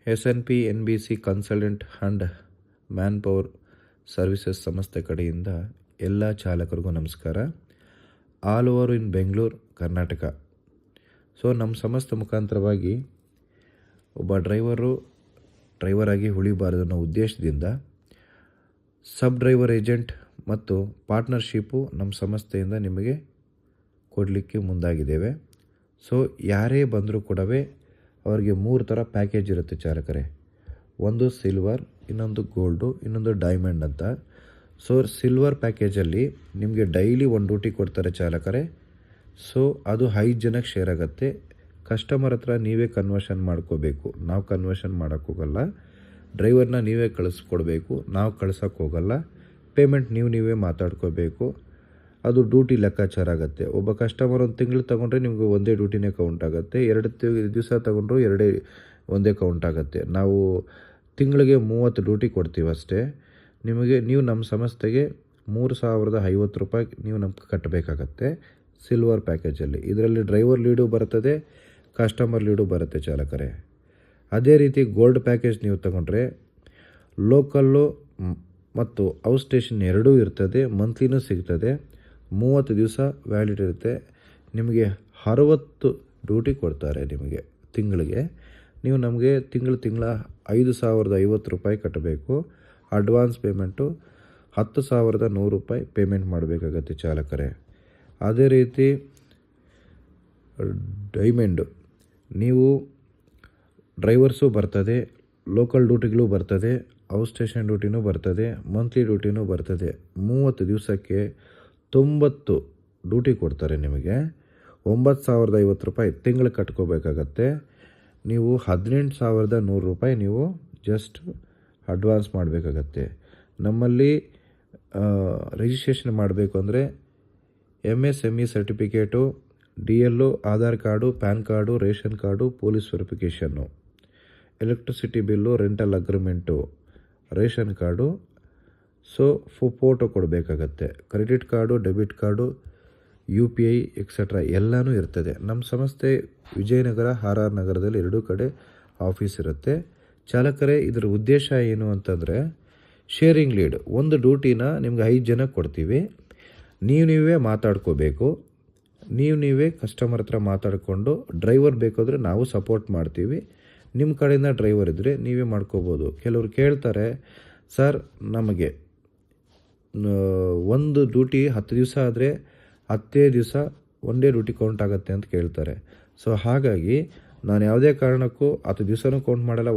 SNP NBC consultant and man power services ಸಂಸ್ಥೆ ಕಡೆಯಿಂದ ಎಲ್ಲ ಚಾಲಕರಿಗೂ ನಮಸ್ಕಾರ. ಆಲ್ ಓವರ್ ಇನ್ ಬೆಂಗಳೂರು, ಕರ್ನಾಟಕ. ನಮ್ಮ ಸಂಸ್ಥೆ ಮುಖಾಂತರವಾಗಿ ಒಬ್ಬ ಡ್ರೈವರ್ ಆಗಿ ಉಳಿಬಾರದು ಅನ್ನೋ ಉದ್ದೇಶದಿಂದ ಸಬ್ ಡ್ರೈವರ್ ಏಜೆಂಟ್ ಮತ್ತು ಪಾರ್ಟ್ನರ್ಶಿಪ್ಪು ನಮ್ಮ ಸಂಸ್ಥೆಯಿಂದ ನಿಮಗೆ ಕೊಡಲಿಕ್ಕೆ ಮುಂದಾಗಿದ್ದೇವೆ. ಯಾರೇ ಬಂದರೂ ಕೂಡ ಅವರಿಗೆ 3 ಥರ ಪ್ಯಾಕೇಜ್ ಇರುತ್ತೆ ಚಾಲಕರೇ. ಒಂದು ಸಿಲ್ವರ್, ಇನ್ನೊಂದು ಗೋಲ್ಡು, ಇನ್ನೊಂದು ಡೈಮಂಡ್ ಅಂತ. ಸಿಲ್ವರ್ ಪ್ಯಾಕೇಜಲ್ಲಿ ನಿಮಗೆ ಡೈಲಿ 1 ಡ್ಯೂಟಿ ಕೊಡ್ತಾರೆ ಚಾಲಕರೇ. ಅದು 5 ಜನಕ್ಕೆ ಶೇರ್ ಆಗುತ್ತೆ. ಕಸ್ಟಮರ್ ಹತ್ರ ನೀವೇ ಕನ್ವರ್ಷನ್ ಮಾಡ್ಕೋಬೇಕು, ನಾವು ಕನ್ವರ್ಷನ್ ಮಾಡೋಕ್ಕೋಗಲ್ಲ. ಡ್ರೈವರ್ನ ನೀವೇ ಕಳಿಸ್ಕೊಡ್ಬೇಕು, ನಾವು ಕಳ್ಸೋಕ್ಕೆ ಹೋಗಲ್ಲ. ಪೇಮೆಂಟ್ ನೀವೇ ಮಾತಾಡ್ಕೋಬೇಕು. ಅದು ಡ್ಯೂಟಿ ಲೆಕ್ಕಾಚಾರ ಆಗುತ್ತೆ. ಒಬ್ಬ ಕಸ್ಟಮರ್ 1 ತಿಂಗಳು ತೊಗೊಂಡ್ರೆ ನಿಮಗೆ ಒಂದೇ ಡ್ಯೂಟಿನೇ ಕೌಂಟ್ ಆಗುತ್ತೆ. 2 ದಿವಸ ತೊಗೊಂಡ್ರು ಒಂದೇ ಕೌಂಟ್ ಆಗುತ್ತೆ. ನಾವು ತಿಂಗಳಿಗೆ 30 ಡ್ಯೂಟಿ ಕೊಡ್ತೀವಿ ಅಷ್ಟೇ. ನೀವು ನಮ್ಮ ಸಂಸ್ಥೆಗೆ 3,050 ರೂಪಾಯಿ ನೀವು ನಮ್ಗೆ ಕಟ್ಟಬೇಕಾಗತ್ತೆ ಸಿಲ್ವರ್ ಪ್ಯಾಕೇಜಲ್ಲಿ. ಇದರಲ್ಲಿ ಡ್ರೈವರ್ ಲೀಡು ಬರ್ತದೆ, ಕಸ್ಟಮರ್ ಲೀಡು ಬರುತ್ತೆ ಚಾಲಕರೇ. ಅದೇ ರೀತಿ ಗೋಲ್ಡ್ ಪ್ಯಾಕೇಜ್ ನೀವು ತಗೊಂಡ್ರೆ ಲೋಕಲ್ಲು ಮತ್ತು ಔಟ್ ಸ್ಟೇಷನ್ ಎರಡೂ ಇರ್ತದೆ, ಮಂತ್ಲಿನೂ ಸಿಗ್ತದೆ. 30 ದಿವಸ ವ್ಯಾಲಿಡ್ ಇರುತ್ತೆ. ನಿಮಗೆ 60 ಡ್ಯೂಟಿ ಕೊಡ್ತಾರೆ ನಿಮಗೆ ತಿಂಗಳಿಗೆ. ನೀವು ನಮಗೆ ತಿಂಗಳ 5,050 ರೂಪಾಯಿ ಕಟ್ಟಬೇಕು. ಅಡ್ವಾನ್ಸ್ ಪೇಮೆಂಟು 10,100 ರೂಪಾಯಿ ಪೇಮೆಂಟ್ ಮಾಡಬೇಕಾಗತ್ತೆ ಚಾಲಕರೇ. ಅದೇ ರೀತಿ ಡೈಮಂಡು ನೀವು ಡ್ರೈವರ್ಸು ಬರ್ತದೆ, ಲೋಕಲ್ ಡ್ಯೂಟಿಗಳು ಬರ್ತದೆ, ಔಟ್ ಸ್ಟೇಷನ್ ಡ್ಯೂಟಿನೂ ಬರ್ತದೆ, ಮಂತ್ಲಿ ಡ್ಯೂಟಿನೂ ಬರ್ತದೆ. 30 ದಿವಸಕ್ಕೆ 90 ಡ್ಯೂಟಿ ಕೊಡ್ತಾರೆ ನಿಮಗೆ. 9,050 ರೂಪಾಯಿ ತಿಂಗಳು ಕಟ್ಕೋಬೇಕಾಗತ್ತೆ. ನೀವು 18,100 ರೂಪಾಯಿ ನೀವು ಜಸ್ಟ್ ಅಡ್ವಾನ್ಸ್ ಮಾಡಬೇಕಾಗತ್ತೆ. ನಮ್ಮಲ್ಲಿ ರಿಜಿಸ್ಟ್ರೇಷನ್ ಮಾಡಬೇಕು ಅಂದರೆ MSME certificate, DL, Aadhaar card, pan card, ration card, police verification, electricity bill, rental agreement, ration card, photo ಕೊಡಬೇಕಾಗತ್ತೆ. Credit card, debit card, UPI etcetera ಎಲ್ಲನೂ ಇರ್ತದೆ. ನಮ್ಮ ಸಂಸ್ಥೆ ವಿಜಯನಗರ, RR ನಗರದಲ್ಲಿ 2 ಕಡೆ ಆಫೀಸ್ ಇರುತ್ತೆ ಚಾಲಕರೇ. ಇದರ ಉದ್ದೇಶ ಏನು ಅಂತಂದರೆ ಶೇರಿಂಗ್ ಲೀಡ್. ಒಂದು ಡ್ಯೂಟಿನ ನಿಮ್ಗೆ 5 ಜನಕ್ಕೆ ಕೊಡ್ತೀವಿ. ನೀವೇ ಮಾತಾಡ್ಕೋಬೇಕು. ನೀವೇ ಕಸ್ಟಮರ್ ಹತ್ರ ಮಾತಾಡಿಕೊಂಡು ಡ್ರೈವರ್ ಬೇಕಾದರೆ ನಾವು ಸಪೋರ್ಟ್ ಮಾಡ್ತೀವಿ. ನಿಮ್ಮ ಕಡೆಯಿಂದ ಡ್ರೈವರ್ ಇದ್ದರೆ ನೀವೇ ಮಾಡ್ಕೋಬೋದು. ಕೆಲವರು ಕೇಳ್ತಾರೆ, ಸರ್ ನಮಗೆ ಒಂದು ಡ್ಯೂಟಿ 10 ದಿವಸ ಆದರೆ 10 ದಿವಸ ಒಂದೇ ಡ್ಯೂಟಿ ಕೌಂಟ್ ಆಗುತ್ತೆ ಅಂತ ಕೇಳ್ತಾರೆ. ಹಾಗಾಗಿ ನಾನು ಯಾವುದೇ ಕಾರಣಕ್ಕೂ 10 ದಿವಸನೂ ಕೌಂಟ್ ಮಾಡಲ್ಲ.